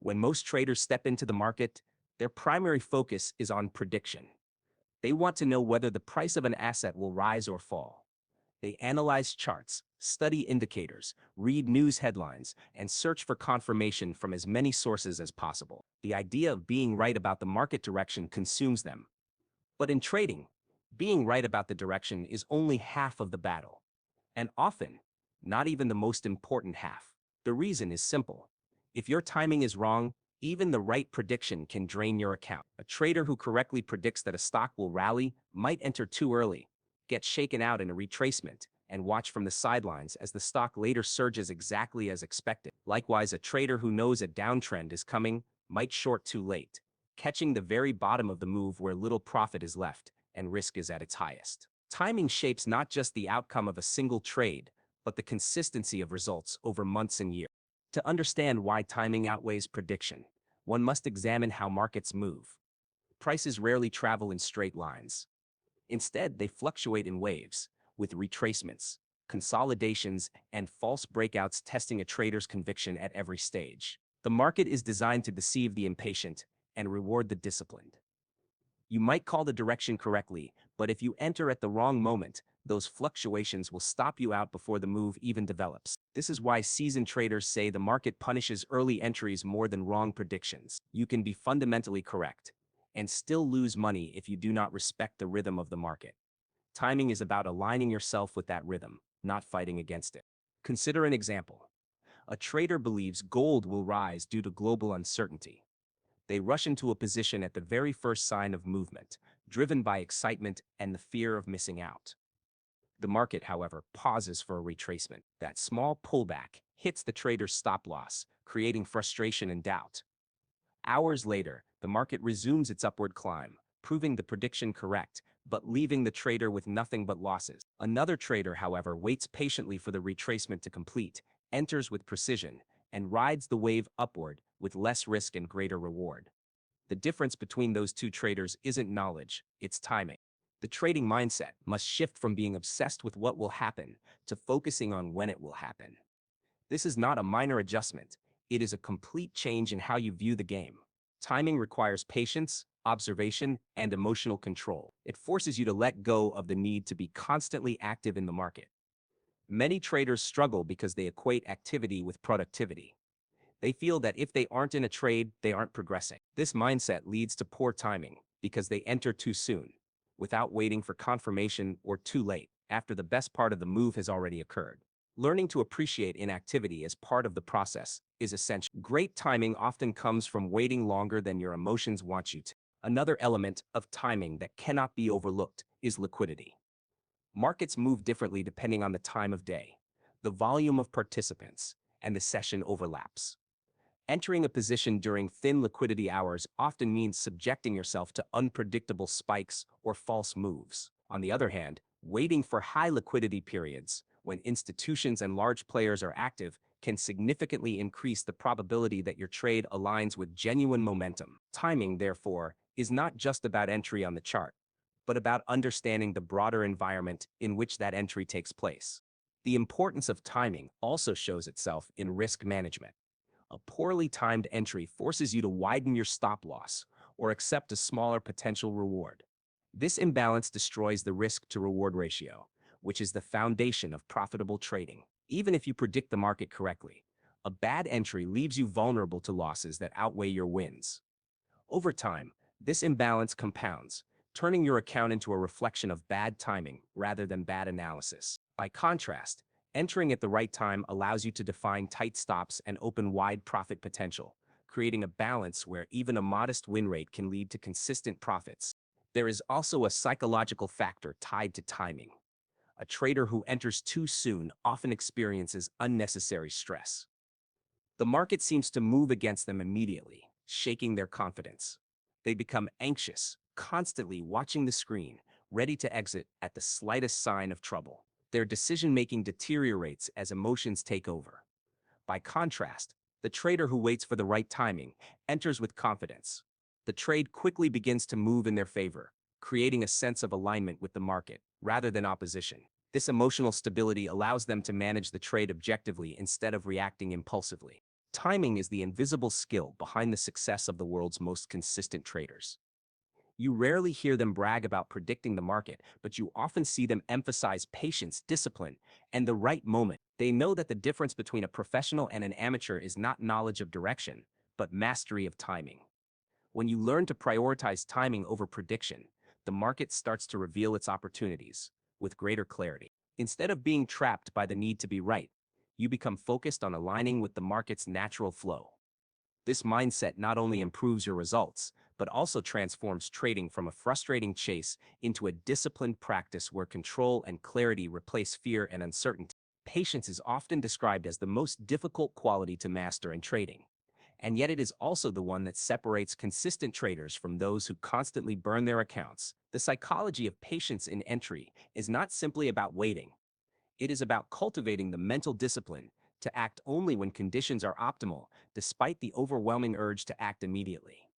When most traders step into the market, their primary focus is on prediction. They want to know whether the price of an asset will rise or fall. They analyze charts, study indicators, read news headlines, and search for confirmation from as many sources as possible. The idea of being right about the market direction consumes them. But in trading, being right about the direction is only half of the battle. And often, not even the most important half. The reason is simple. If your timing is wrong, even the right prediction can drain your account. A trader who correctly predicts that a stock will rally might enter too early, get shaken out in a retracement, and watch from the sidelines as the stock later surges exactly as expected. Likewise, a trader who knows a downtrend is coming might short too late, catching the very bottom of the move where little profit is left and risk is at its highest. Timing shapes not just the outcome of a single trade, but the consistency of results over months and years. To understand why timing outweighs prediction, one must examine how markets move. Prices rarely travel in straight lines. Instead, they fluctuate in waves, with retracements, consolidations, and false breakouts testing a trader's conviction at every stage. The market is designed to deceive the impatient and reward the disciplined. You might call the direction correctly, but if you enter at the wrong moment, those fluctuations will stop you out before the move even develops. This is why seasoned traders say the market punishes early entries more than wrong predictions. You can be fundamentally correct and still lose money if you do not respect the rhythm of the market. Timing is about aligning yourself with that rhythm, not fighting against it. Consider an example. A trader believes gold will rise due to global uncertainty. They rush into a position at the very first sign of movement, driven by excitement and the fear of missing out. The market, however, pauses for a retracement. That small pullback hits the trader's stop loss, creating frustration and doubt. Hours later, the market resumes its upward climb, proving the prediction correct, but leaving the trader with nothing but losses. Another trader, however, waits patiently for the retracement to complete, enters with precision, and rides the wave upward with less risk and greater reward. The difference between those two traders isn't knowledge, it's timing. The trading mindset must shift from being obsessed with what will happen to focusing on when it will happen. This is not a minor adjustment, it is a complete change in how you view the game. Timing requires patience, observation, and emotional control. It forces you to let go of the need to be constantly active in the market. Many traders struggle because they equate activity with productivity. They feel that if they aren't in a trade, they aren't progressing. This mindset leads to poor timing because they enter too soon, without waiting for confirmation, or too late, after the best part of the move has already occurred. Learning to appreciate inactivity as part of the process is essential. Great timing often comes from waiting longer than your emotions want you to. Another element of timing that cannot be overlooked is liquidity. Markets move differently depending on the time of day, the volume of participants, and the session overlaps. Entering a position during thin liquidity hours often means subjecting yourself to unpredictable spikes or false moves. On the other hand, waiting for high liquidity periods, when institutions and large players are active, can significantly increase the probability that your trade aligns with genuine momentum. Timing, therefore, is not just about entry on the chart, but about understanding the broader environment in which that entry takes place. The importance of timing also shows itself in risk management. A poorly timed entry forces you to widen your stop loss or accept a smaller potential reward. This imbalance destroys the risk-to-reward ratio, which is the foundation of profitable trading. Even if you predict the market correctly, a bad entry leaves you vulnerable to losses that outweigh your wins. Over time, this imbalance compounds, turning your account into a reflection of bad timing rather than bad analysis. By contrast, entering at the right time allows you to define tight stops and open wide profit potential, creating a balance where even a modest win rate can lead to consistent profits. There is also a psychological factor tied to timing. A trader who enters too soon often experiences unnecessary stress. The market seems to move against them immediately, shaking their confidence. They become anxious, constantly watching the screen, ready to exit at the slightest sign of trouble. Their decision-making deteriorates as emotions take over. By contrast, the trader who waits for the right timing enters with confidence. The trade quickly begins to move in their favor, creating a sense of alignment with the market, rather than opposition. This emotional stability allows them to manage the trade objectively instead of reacting impulsively. Timing is the invisible skill behind the success of the world's most consistent traders. You rarely hear them brag about predicting the market, but you often see them emphasize patience, discipline, and the right moment. They know that the difference between a professional and an amateur is not knowledge of direction, but mastery of timing. When you learn to prioritize timing over prediction, the market starts to reveal its opportunities with greater clarity. Instead of being trapped by the need to be right, you become focused on aligning with the market's natural flow. This mindset not only improves your results, but also transforms trading from a frustrating chase into a disciplined practice where control and clarity replace fear and uncertainty. Patience is often described as the most difficult quality to master in trading. And yet it is also the one that separates consistent traders from those who constantly burn their accounts. The psychology of patience in entry is not simply about waiting. It is about cultivating the mental discipline to act only when conditions are optimal, despite the overwhelming urge to act immediately.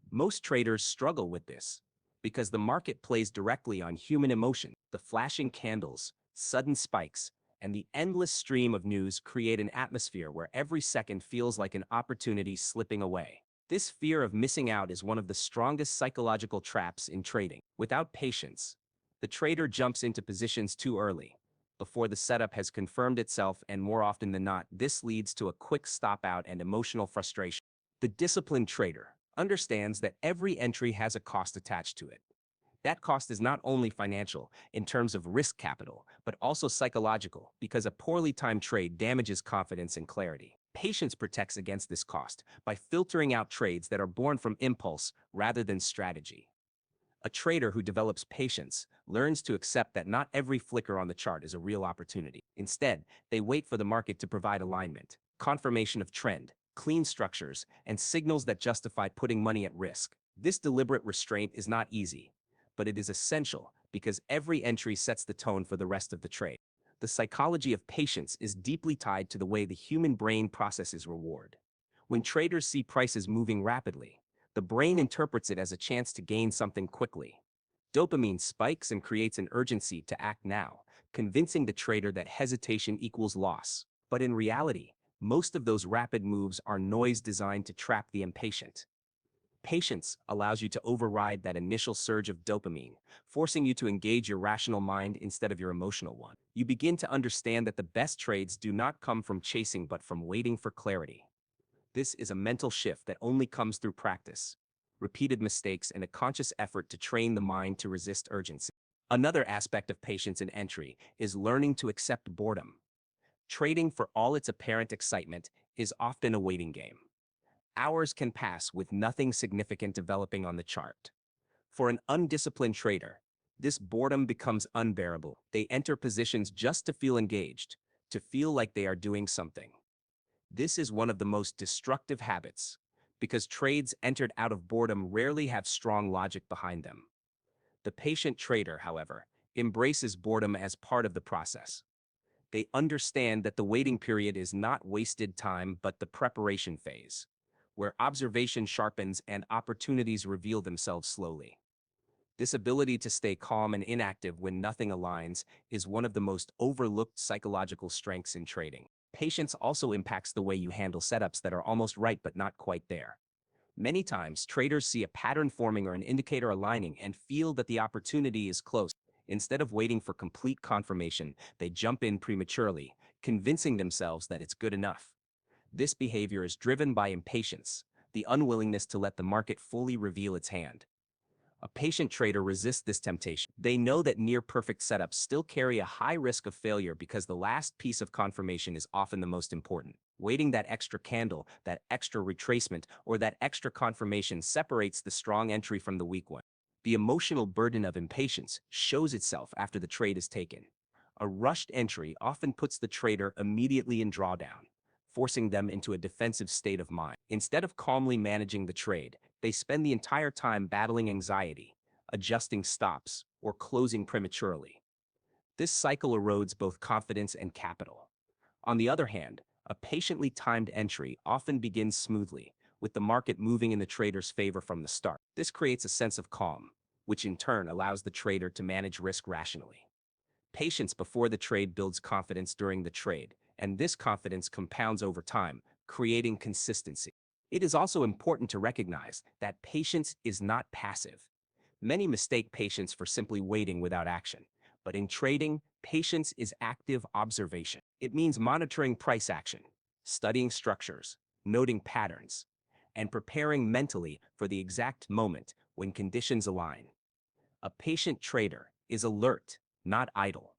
Most traders struggle with this because the market plays directly on human emotion. The flashing candles, sudden spikes, and the endless stream of news create an atmosphere where every second feels like an opportunity slipping away. This fear of missing out is one of the strongest psychological traps in trading. Without patience, the trader jumps into positions too early, before the setup has confirmed itself, and more often than not, this leads to a quick stop out and emotional frustration. The disciplined trader understands that every entry has a cost attached to it. That cost is not only financial in terms of risk capital, but also psychological because a poorly timed trade damages confidence and clarity. Patience protects against this cost by filtering out trades that are born from impulse rather than strategy. A trader who develops patience learns to accept that not every flicker on the chart is a real opportunity. Instead, they wait for the market to provide alignment, confirmation of trend, clean structures, and signals that justify putting money at risk. This deliberate restraint is not easy, but it is essential because every entry sets the tone for the rest of the trade. The psychology of patience is deeply tied to the way the human brain processes reward. When traders see prices moving rapidly, the brain interprets it as a chance to gain something quickly. Dopamine spikes and creates an urgency to act now, convincing the trader that hesitation equals loss. But in reality, most of those rapid moves are noise designed to trap the impatient. Patience allows you to override that initial surge of dopamine, forcing you to engage your rational mind instead of your emotional one. You begin to understand that the best trades do not come from chasing but from waiting for clarity. This is a mental shift that only comes through practice, repeated mistakes, and a conscious effort to train the mind to resist urgency. Another aspect of patience in entry is learning to accept boredom. Trading, for all its apparent excitement, is often a waiting game. Hours can pass with nothing significant developing on the chart. For an undisciplined trader, this boredom becomes unbearable. They enter positions just to feel engaged, to feel like they are doing something. This is one of the most destructive habits, because trades entered out of boredom rarely have strong logic behind them. The patient trader, however, embraces boredom as part of the process. They understand that the waiting period is not wasted time but the preparation phase, where observation sharpens and opportunities reveal themselves slowly. This ability to stay calm and inactive when nothing aligns is one of the most overlooked psychological strengths in trading. Patience also impacts the way you handle setups that are almost right but not quite there. Many times, traders see a pattern forming or an indicator aligning and feel that the opportunity is close. Instead of waiting for complete confirmation, they jump in prematurely, convincing themselves that it's good enough. This behavior is driven by impatience, the unwillingness to let the market fully reveal its hand. A patient trader resists this temptation. They know that near-perfect setups still carry a high risk of failure because the last piece of confirmation is often the most important. Waiting that extra candle, that extra retracement, or that extra confirmation separates the strong entry from the weak one. The emotional burden of impatience shows itself after the trade is taken. A rushed entry often puts the trader immediately in drawdown, forcing them into a defensive state of mind. Instead of calmly managing the trade, they spend the entire time battling anxiety, adjusting stops, or closing prematurely. This cycle erodes both confidence and capital. On the other hand, a patiently timed entry often begins smoothly, with the market moving in the trader's favor from the start. This creates a sense of calm, which in turn allows the trader to manage risk rationally. Patience before the trade builds confidence during the trade, and this confidence compounds over time, creating consistency. It is also important to recognize that patience is not passive. Many mistake patience for simply waiting without action. But in trading, patience is active observation. It means monitoring price action, studying structures, noting patterns, and preparing mentally for the exact moment when conditions align. A patient trader is alert, not idle.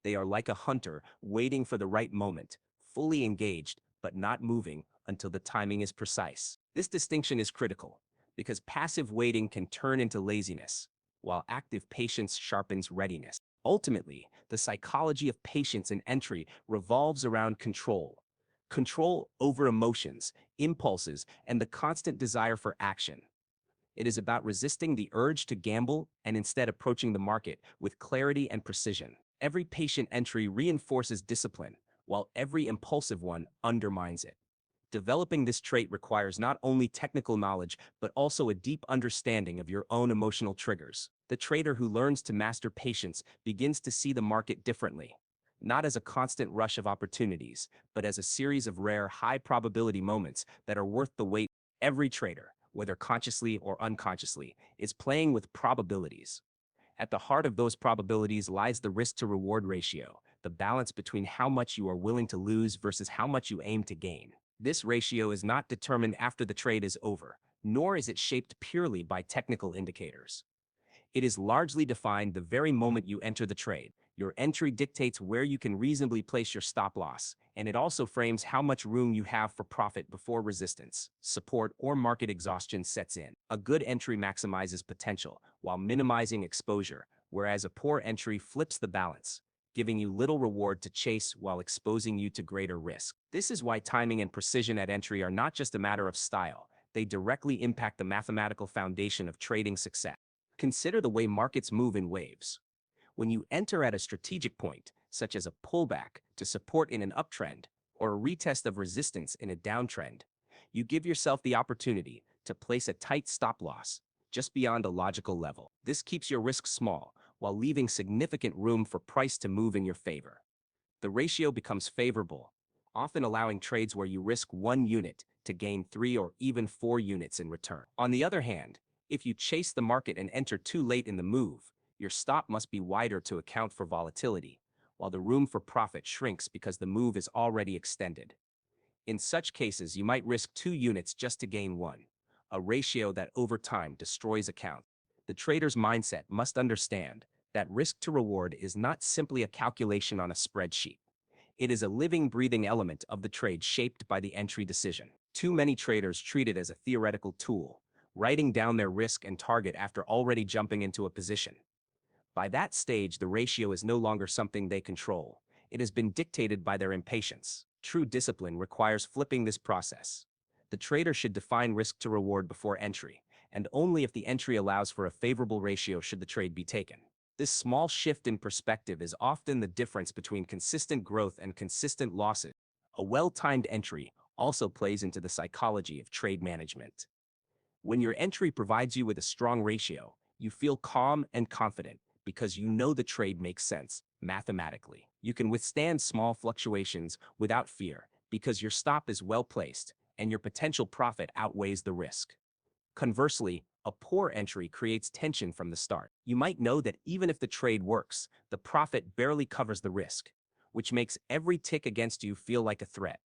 They are like a hunter waiting for the right moment, fully engaged but not moving until the timing is precise. This distinction is critical because passive waiting can turn into laziness, while active patience sharpens readiness. Ultimately, the psychology of patience and entry revolves around control. Control over emotions, impulses, and the constant desire for action. It is about resisting the urge to gamble and instead approaching the market with clarity and precision. Every patient entry reinforces discipline, while every impulsive one undermines it. Developing this trait requires not only technical knowledge, but also a deep understanding of your own emotional triggers. The trader who learns to master patience begins to see the market differently, not as a constant rush of opportunities, but as a series of rare, high-probability moments that are worth the wait. Every trader, whether consciously or unconsciously, is playing with probabilities. At the heart of those probabilities lies the risk-to-reward ratio, the balance between how much you are willing to lose versus how much you aim to gain. This ratio is not determined after the trade is over, nor is it shaped purely by technical indicators. It is largely defined the very moment you enter the trade. Your entry dictates where you can reasonably place your stop loss, and it also frames how much room you have for profit before resistance, support, or market exhaustion sets in. A good entry maximizes potential while minimizing exposure, whereas a poor entry flips the balance, giving you little reward to chase while exposing you to greater risk. This is why timing and precision at entry are not just a matter of style, they directly impact the mathematical foundation of trading success. Consider the way markets move in waves. When you enter at a strategic point, such as a pullback to support in an uptrend or a retest of resistance in a downtrend, you give yourself the opportunity to place a tight stop loss just beyond a logical level. This keeps your risk small while leaving significant room for price to move in your favor. The ratio becomes favorable, often allowing trades where you risk 1 unit to gain 3 or even 4 units in return. On the other hand, if you chase the market and enter too late in the move, your stop must be wider to account for volatility, while the room for profit shrinks because the move is already extended. In such cases, you might risk 2 units just to gain 1, a ratio that over time destroys account. The trader's mindset must understand that risk to reward is not simply a calculation on a spreadsheet. It is a living, breathing element of the trade shaped by the entry decision. Too many traders treat it as a theoretical tool, writing down their risk and target after already jumping into a position. By that stage, the ratio is no longer something they control. It has been dictated by their impatience. True discipline requires flipping this process. The trader should define risk to reward before entry, and only if the entry allows for a favorable ratio should the trade be taken. This small shift in perspective is often the difference between consistent growth and consistent losses. A well-timed entry also plays into the psychology of trade management. When your entry provides you with a strong ratio, you feel calm and confident because you know the trade makes sense mathematically. You can withstand small fluctuations without fear because your stop is well placed and your potential profit outweighs the risk. Conversely, a poor entry creates tension from the start. You might know that even if the trade works, the profit barely covers the risk, which makes every tick against you feel like a threat.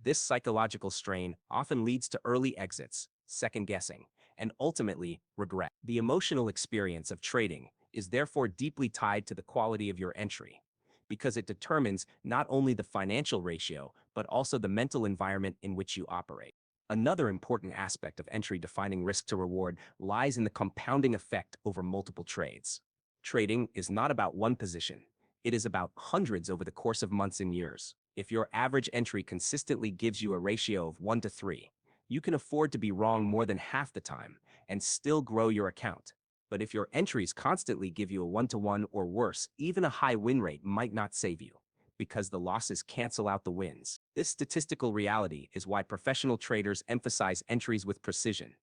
This psychological strain often leads to early exits, second guessing, and ultimately regret. The emotional experience of trading is therefore deeply tied to the quality of your entry, because it determines not only the financial ratio, but also the mental environment in which you operate. Another important aspect of entry defining risk to reward lies in the compounding effect over multiple trades. Trading is not about one position. It is about hundreds over the course of months and years. If your average entry consistently gives you a ratio of 1 to 3, you can afford to be wrong more than half the time and still grow your account. But if your entries constantly give you a 1-to-1 or worse, even a high win rate might not save you, because the losses cancel out the wins. This statistical reality is why professional traders emphasize entries with precision.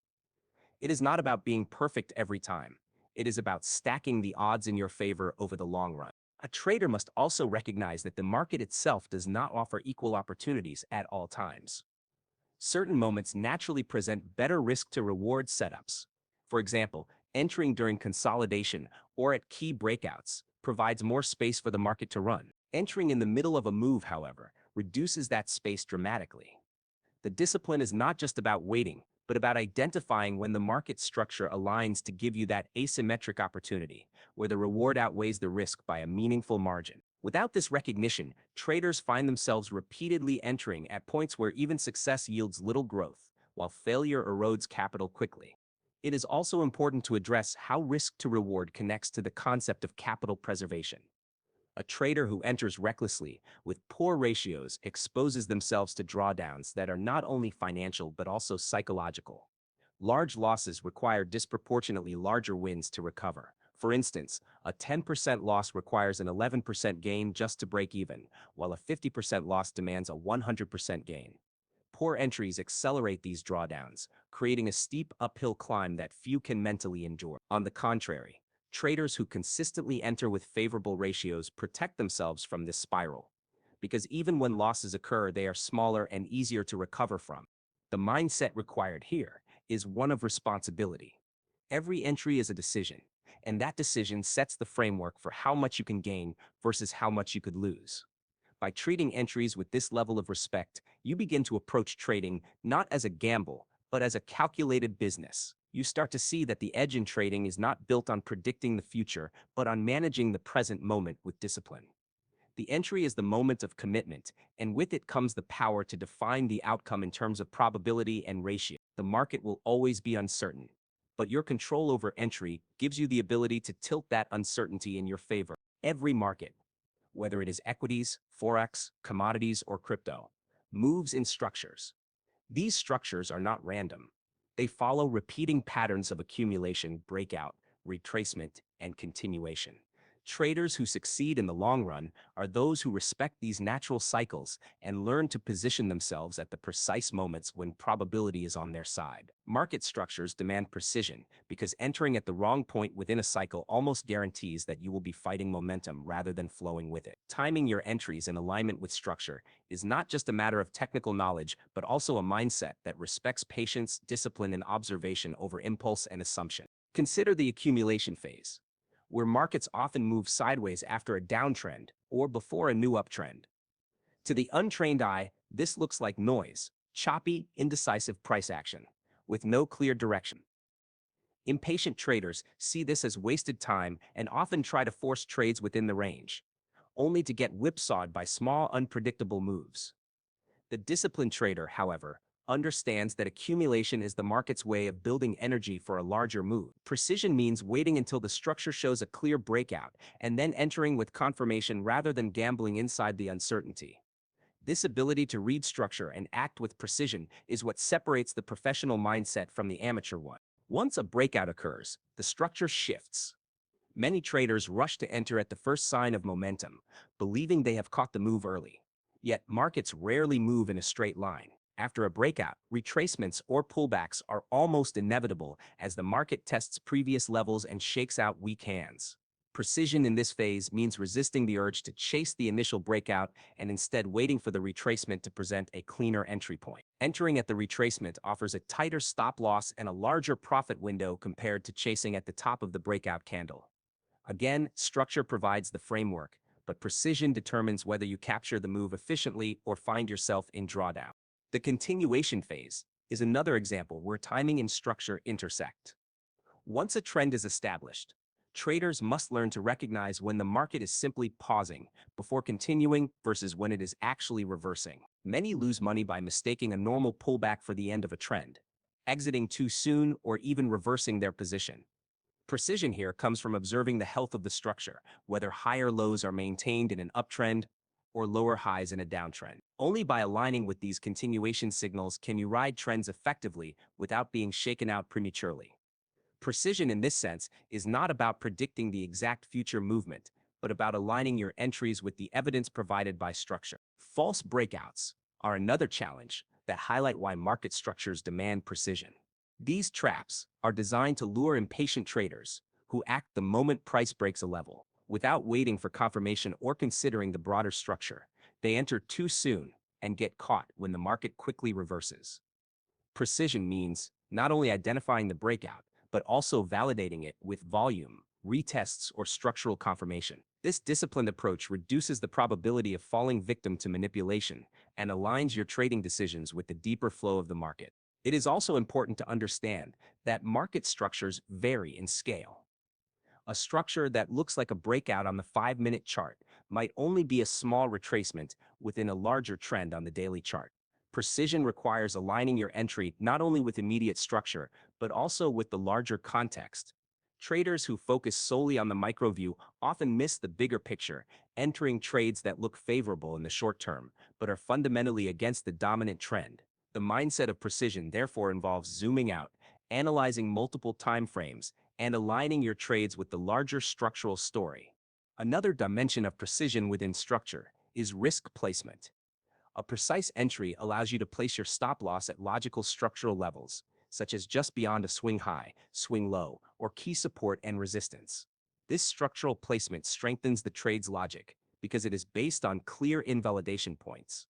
It is not about being perfect every time. It is about stacking the odds in your favor over the long run. A trader must also recognize that the market itself does not offer equal opportunities at all times. Certain moments naturally present better risk to reward setups. For example, entering during consolidation or at key breakouts provides more space for the market to run. Entering in the middle of a move, however, reduces that space dramatically. The discipline is not just about waiting, but about identifying when the market structure aligns to give you that asymmetric opportunity, where the reward outweighs the risk by a meaningful margin. Without this recognition, traders find themselves repeatedly entering at points where even success yields little growth, while failure erodes capital quickly. It is also important to address how risk to reward connects to the concept of capital preservation. A trader who enters recklessly, with poor ratios, exposes themselves to drawdowns that are not only financial but also psychological. Large losses require disproportionately larger wins to recover. For instance, a 10% loss requires an 11% gain just to break even, while a 50% loss demands a 100% gain. Poor entries accelerate these drawdowns, creating a steep uphill climb that few can mentally endure. On the contrary, traders who consistently enter with favorable ratios protect themselves from this spiral, because even when losses occur, they are smaller and easier to recover from. The mindset required here is one of responsibility. Every entry is a decision, and that decision sets the framework for how much you can gain versus how much you could lose. By treating entries with this level of respect, you begin to approach trading not as a gamble, but as a calculated business. You start to see that the edge in trading is not built on predicting the future, but on managing the present moment with discipline. The entry is the moment of commitment, and with it comes the power to define the outcome in terms of probability and ratio. The market will always be uncertain, but your control over entry gives you the ability to tilt that uncertainty in your favor. Every market, whether it is equities, forex, commodities, or crypto, moves in structures. These structures are not random. They follow repeating patterns of accumulation, breakout, retracement, and continuation. Traders who succeed in the long run are those who respect these natural cycles and learn to position themselves at the precise moments when probability is on their side. Market structures demand precision because entering at the wrong point within a cycle almost guarantees that you will be fighting momentum rather than flowing with it. Timing your entries in alignment with structure is not just a matter of technical knowledge, but also a mindset that respects patience, discipline, and observation over impulse and assumption. Consider the accumulation phase, where markets often move sideways after a downtrend or before a new uptrend. To the untrained eye, this looks like noise, choppy, indecisive price action, with no clear direction. Impatient traders see this as wasted time and often try to force trades within the range, only to get whipsawed by small, unpredictable moves. The disciplined trader, however, understands that accumulation is the market's way of building energy for a larger move. Precision means waiting until the structure shows a clear breakout and then entering with confirmation rather than gambling inside the uncertainty. This ability to read structure and act with precision is what separates the professional mindset from the amateur one. Once a breakout occurs, the structure shifts. Many traders rush to enter at the first sign of momentum, believing they have caught the move early. Yet markets rarely move in a straight line. After a breakout, retracements or pullbacks are almost inevitable as the market tests previous levels and shakes out weak hands. Precision in this phase means resisting the urge to chase the initial breakout and instead waiting for the retracement to present a cleaner entry point. Entering at the retracement offers a tighter stop loss and a larger profit window compared to chasing at the top of the breakout candle. Again, structure provides the framework, but precision determines whether you capture the move efficiently or find yourself in drawdown. The continuation phase is another example where timing and structure intersect. Once a trend is established, traders must learn to recognize when the market is simply pausing before continuing versus when it is actually reversing. Many lose money by mistaking a normal pullback for the end of a trend, exiting too soon, or even reversing their position. Precision here comes from observing the health of the structure, whether higher lows are maintained in an uptrend or lower highs in a downtrend. Only by aligning with these continuation signals can you ride trends effectively without being shaken out prematurely. Precision in this sense is not about predicting the exact future movement, but about aligning your entries with the evidence provided by structure. False breakouts are another challenge that highlight why market structures demand precision. These traps are designed to lure impatient traders who act the moment price breaks a level. Without waiting for confirmation or considering the broader structure, they enter too soon and get caught when the market quickly reverses. Precision means not only identifying the breakout, but also validating it with volume, retests, or structural confirmation. This disciplined approach reduces the probability of falling victim to manipulation and aligns your trading decisions with the deeper flow of the market. It is also important to understand that market structures vary in scale. A structure that looks like a breakout on the 5-minute chart might only be a small retracement within a larger trend on the daily chart. Precision requires aligning your entry not only with immediate structure, but also with the larger context. Traders who focus solely on the micro view often miss the bigger picture, entering trades that look favorable in the short term, but are fundamentally against the dominant trend. The mindset of precision therefore involves zooming out, analyzing multiple time frames, and aligning your trades with the larger structural story. Another dimension of precision within structure is risk placement. A precise entry allows you to place your stop loss at logical structural levels, such as just beyond a swing high, swing low, or key support and resistance. This structural placement strengthens the trade's logic because it is based on clear invalidation points.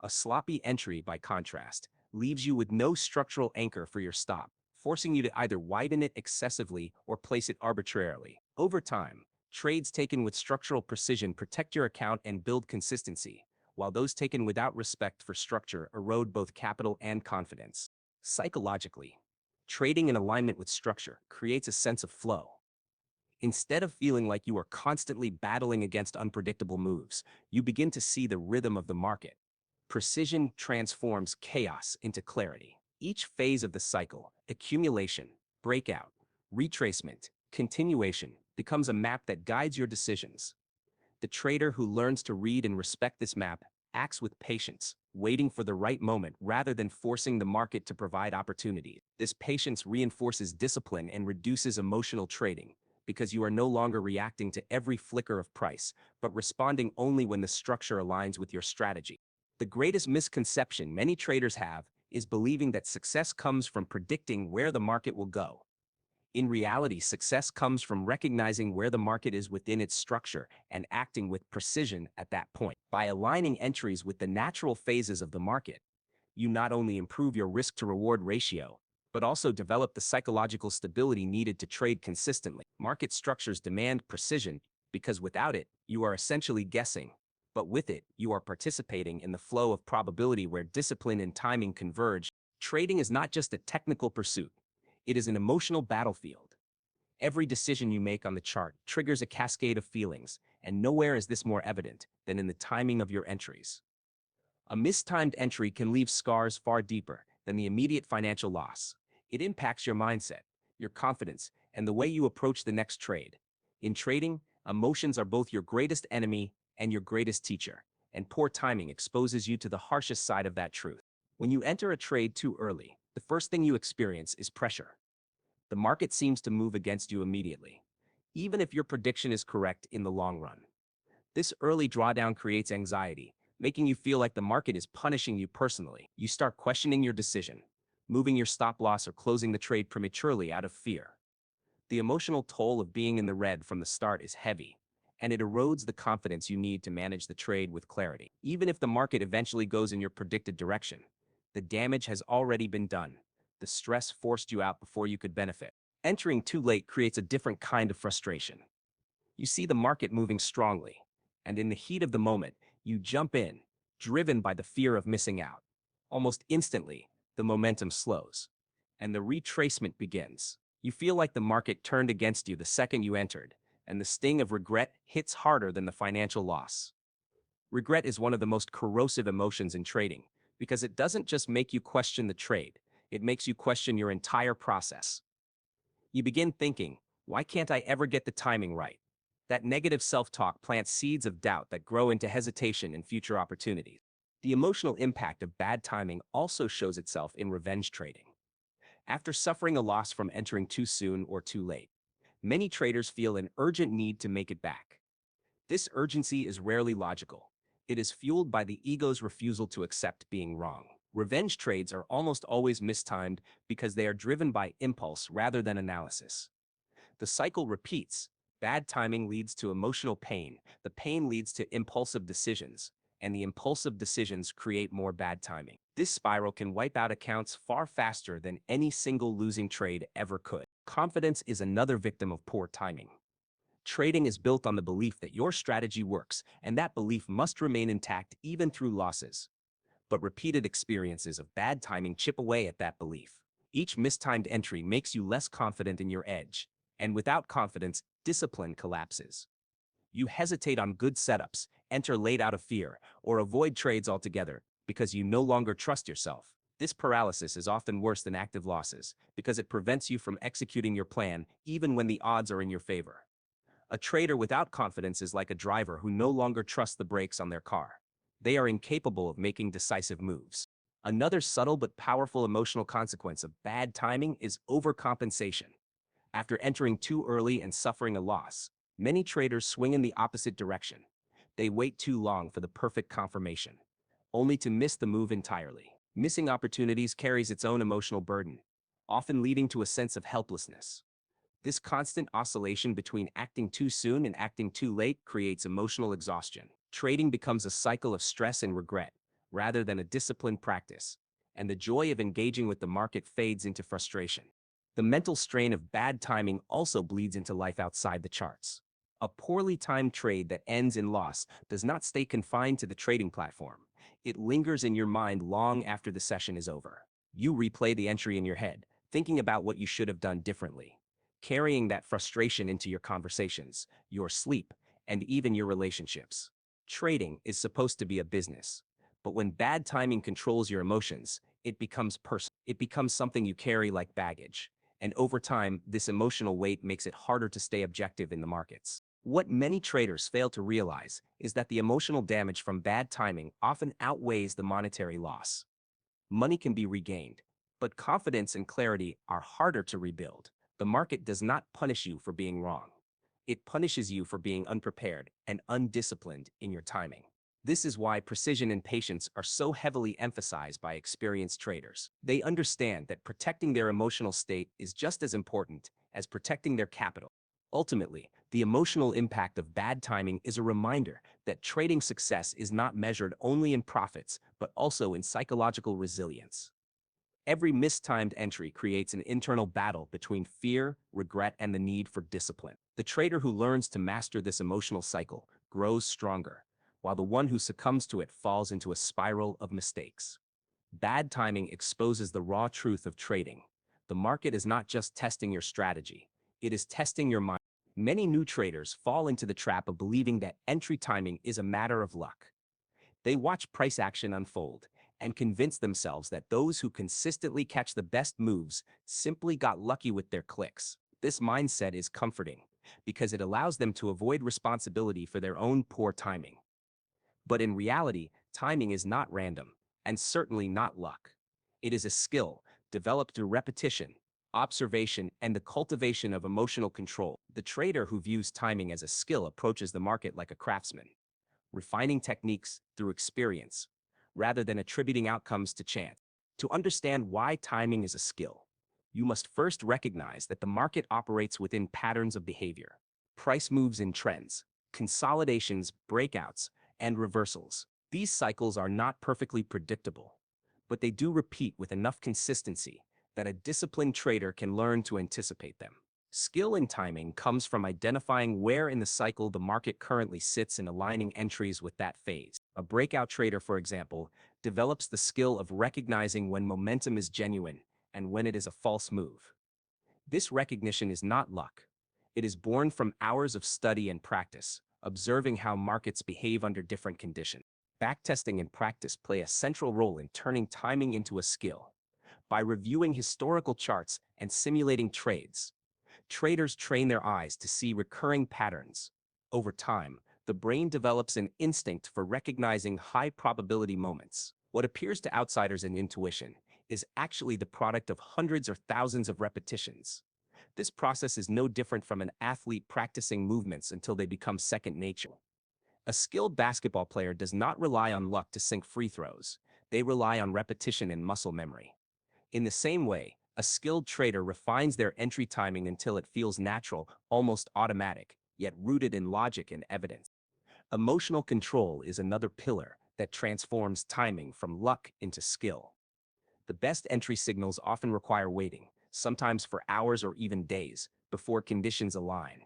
A sloppy entry, by contrast, leaves you with no structural anchor for your stop, forcing you to either widen it excessively or place it arbitrarily. Over time, trades taken with structural precision protect your account and build consistency, while those taken without respect for structure erode both capital and confidence. Psychologically, trading in alignment with structure creates a sense of flow. Instead of feeling like you are constantly battling against unpredictable moves, you begin to see the rhythm of the market. Precision transforms chaos into clarity. Each phase of the cycle, accumulation, breakout, retracement, continuation, becomes a map that guides your decisions. The trader who learns to read and respect this map acts with patience, waiting for the right moment rather than forcing the market to provide opportunities. This patience reinforces discipline and reduces emotional trading, because you are no longer reacting to every flicker of price, but responding only when the structure aligns with your strategy. The greatest misconception many traders have is believing that success comes from predicting where the market will go. In reality, success comes from recognizing where the market is within its structure and acting with precision at that point. By aligning entries with the natural phases of the market, you not only improve your risk-to-reward ratio, but also develop the psychological stability needed to trade consistently. Market structures demand precision because without it, you are essentially guessing. But with it, you are participating in the flow of probability where discipline and timing converge. Trading is not just a technical pursuit. It is an emotional battlefield. Every decision you make on the chart triggers a cascade of feelings, and nowhere is this more evident than in the timing of your entries. A mistimed entry can leave scars far deeper than the immediate financial loss. It impacts your mindset, your confidence, and the way you approach the next trade. In trading, emotions are both your greatest enemy and your greatest teacher, and poor timing exposes you to the harshest side of that truth. When you enter a trade too early, the first thing you experience is pressure. The market seems to move against you immediately, even if your prediction is correct in the long run. This early drawdown creates anxiety, making you feel like the market is punishing you personally. You start questioning your decision, moving your stop loss or closing the trade prematurely out of fear. The emotional toll of being in the red from the start is heavy, and it erodes the confidence you need to manage the trade with clarity. Even if the market eventually goes in your predicted direction, the damage has already been done. The stress forced you out before you could benefit. Entering too late creates a different kind of frustration. You see the market moving strongly, and in the heat of the moment, you jump in, driven by the fear of missing out. Almost instantly, the momentum slows, and the retracement begins. You feel like the market turned against you the second you entered, and the sting of regret hits harder than the financial loss. Regret is one of the most corrosive emotions in trading, because it doesn't just make you question the trade, it makes you question your entire process. You begin thinking, why can't I ever get the timing right? That negative self-talk plants seeds of doubt that grow into hesitation and future opportunities. The emotional impact of bad timing also shows itself in revenge trading. After suffering a loss from entering too soon or too late, many traders feel an urgent need to make it back. This urgency is rarely logical. It is fueled by the ego's refusal to accept being wrong. Revenge trades are almost always mistimed because they are driven by impulse rather than analysis. The cycle repeats. Bad timing leads to emotional pain, the pain leads to impulsive decisions, and the impulsive decisions create more bad timing. This spiral can wipe out accounts far faster than any single losing trade ever could. Confidence is another victim of poor timing. Trading is built on the belief that your strategy works, and that belief must remain intact even through losses. But repeated experiences of bad timing chip away at that belief. Each mistimed entry makes you less confident in your edge, and without confidence, discipline collapses. You hesitate on good setups, enter late out of fear, or avoid trades altogether because you no longer trust yourself. This paralysis is often worse than active losses because it prevents you from executing your plan even when the odds are in your favor. A trader without confidence is like a driver who no longer trusts the brakes on their car. They are incapable of making decisive moves. Another subtle but powerful emotional consequence of bad timing is overcompensation. After entering too early and suffering a loss, many traders swing in the opposite direction. They wait too long for the perfect confirmation, only to miss the move entirely. Missing opportunities carries its own emotional burden, often leading to a sense of helplessness. This constant oscillation between acting too soon and acting too late creates emotional exhaustion. Trading becomes a cycle of stress and regret, rather than a disciplined practice, and the joy of engaging with the market fades into frustration. The mental strain of bad timing also bleeds into life outside the charts. A poorly timed trade that ends in loss does not stay confined to the trading platform. It lingers in your mind long after the session is over. You replay the entry in your head, thinking about what you should have done differently, carrying that frustration into your conversations, your sleep, and even your relationships. Trading is supposed to be a business, but when bad timing controls your emotions, it becomes personal. It becomes something you carry like baggage, and over time, this emotional weight makes it harder to stay objective in the markets. What many traders fail to realize is that the emotional damage from bad timing often outweighs the monetary loss. Money can be regained, but confidence and clarity are harder to rebuild. The market does not punish you for being wrong. It punishes you for being unprepared and undisciplined in your timing. This is why precision and patience are so heavily emphasized by experienced traders. They understand that protecting their emotional state is just as important as protecting their capital. Ultimately, the emotional impact of bad timing is a reminder that trading success is not measured only in profits, but also in psychological resilience. Every mistimed entry creates an internal battle between fear, regret, and the need for discipline. The trader who learns to master this emotional cycle grows stronger, while the one who succumbs to it falls into a spiral of mistakes. Bad timing exposes the raw truth of trading. The market is not just testing your strategy, it is testing your mind. Many new traders fall into the trap of believing that entry timing is a matter of luck. They watch price action unfold and convince themselves that those who consistently catch the best moves simply got lucky with their clicks. This mindset is comforting because it allows them to avoid responsibility for their own poor timing. But in reality, timing is not random, and certainly not luck. It is a skill developed through repetition, observation, and the cultivation of emotional control. The trader who views timing as a skill approaches the market like a craftsman, refining techniques through experience, rather than attributing outcomes to chance. To understand why timing is a skill, you must first recognize that the market operates within patterns of behavior. Price moves in trends, consolidations, breakouts, and reversals. These cycles are not perfectly predictable, but they do repeat with enough consistency that a disciplined trader can learn to anticipate them. Skill in timing comes from identifying where in the cycle the market currently sits and aligning entries with that phase. A breakout trader, for example, develops the skill of recognizing when momentum is genuine and when it is a false move. This recognition is not luck. It is born from hours of study and practice, observing how markets behave under different conditions. Backtesting and practice play a central role in turning timing into a skill. By reviewing historical charts and simulating trades, traders train their eyes to see recurring patterns. Over time, the brain develops an instinct for recognizing high probability moments. What appears to outsiders an intuition is actually the product of hundreds or thousands of repetitions. This process is no different from an athlete practicing movements until they become second nature. A skilled basketball player does not rely on luck to sink free throws. They rely on repetition and muscle memory. In the same way, a skilled trader refines their entry timing until it feels natural, almost automatic, yet rooted in logic and evidence. Emotional control is another pillar that transforms timing from luck into skill. The best entry signals often require waiting, sometimes for hours or even days, before conditions align.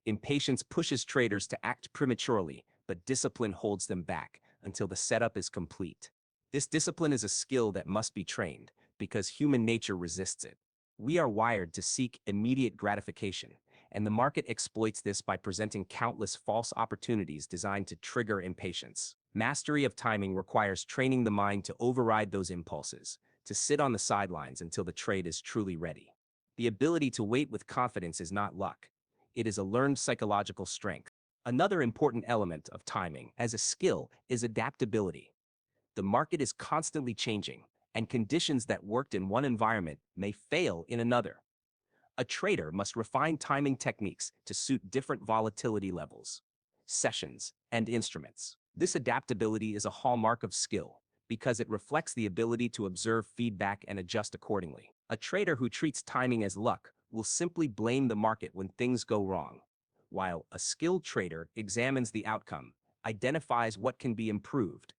Impatience pushes traders to act prematurely, but discipline holds them back until the setup is complete. This discipline is a skill that must be trained because human nature resists it. We are wired to seek immediate gratification, and the market exploits this by presenting countless false opportunities designed to trigger impatience. Mastery of timing requires training the mind to override those impulses, to sit on the sidelines until the trade is truly ready. The ability to wait with confidence is not luck. It is a learned psychological strength. Another important element of timing as a skill is adaptability. The market is constantly changing, and conditions that worked in one environment may fail in another. A trader must refine timing techniques to suit different volatility levels, sessions, and instruments. This adaptability is a hallmark of skill because it reflects the ability to observe feedback and adjust accordingly. A trader who treats timing as luck will simply blame the market when things go wrong, while a skilled trader examines the outcome, identifies what can be improved,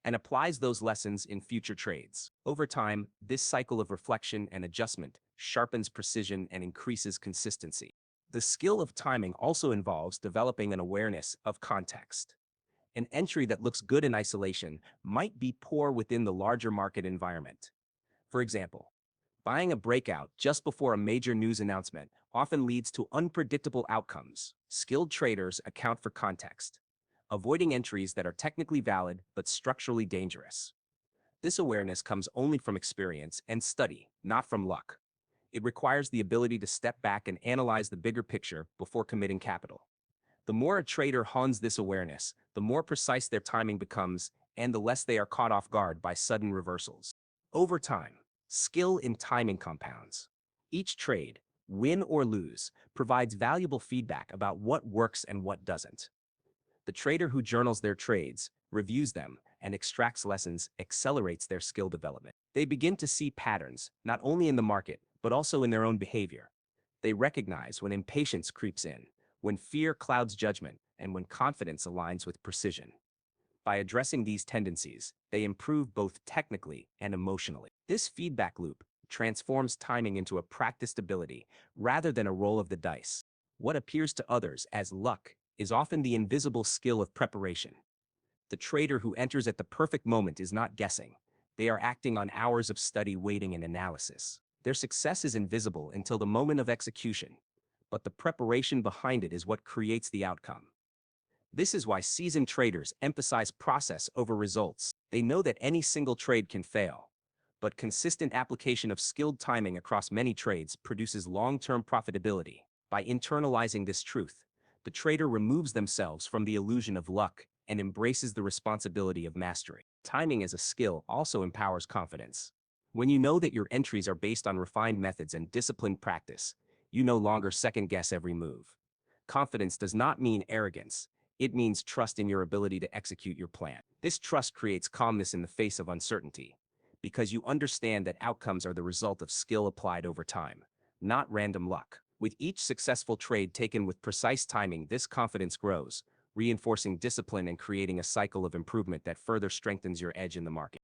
and applies those lessons in future trades. Over time, this cycle of reflection and adjustment sharpens precision and increases consistency. The skill of timing also involves developing an awareness of context. An entry that looks good in isolation might be poor within the larger market environment. For example, buying a breakout just before a major news announcement often leads to unpredictable outcomes. Skilled traders account for context, avoiding entries that are technically valid but structurally dangerous. This awareness comes only from experience and study, not from luck. It requires the ability to step back and analyze the bigger picture before committing capital. The more a trader hones this awareness, the more precise their timing becomes and the less they are caught off guard by sudden reversals. Over time, skill in timing compounds. Each trade, win or lose, provides valuable feedback about what works and what doesn't. The trader who journals their trades, reviews them, and extracts lessons accelerates their skill development. They begin to see patterns, not only in the market, but also in their own behavior. They recognize when impatience creeps in, when fear clouds judgment, and when confidence aligns with precision. By addressing these tendencies, they improve both technically and emotionally. This feedback loop transforms timing into a practiced ability rather than a roll of the dice. What appears to others as luck is often the invisible skill of preparation. The trader who enters at the perfect moment is not guessing. They are acting on hours of study, waiting, and analysis. Their success is invisible until the moment of execution, but the preparation behind it is what creates the outcome. This is why seasoned traders emphasize process over results. They know that any single trade can fail, but consistent application of skilled timing across many trades produces long-term profitability. By internalizing this truth, the trader removes themselves from the illusion of luck and embraces the responsibility of mastery. Timing as a skill also empowers confidence. When you know that your entries are based on refined methods and disciplined practice, you no longer second-guess every move. Confidence does not mean arrogance. It means trust in your ability to execute your plan. This trust creates calmness in the face of uncertainty, because you understand that outcomes are the result of skill applied over time, not random luck. With each successful trade taken with precise timing, this confidence grows, reinforcing discipline and creating a cycle of improvement that further strengthens your edge in the market.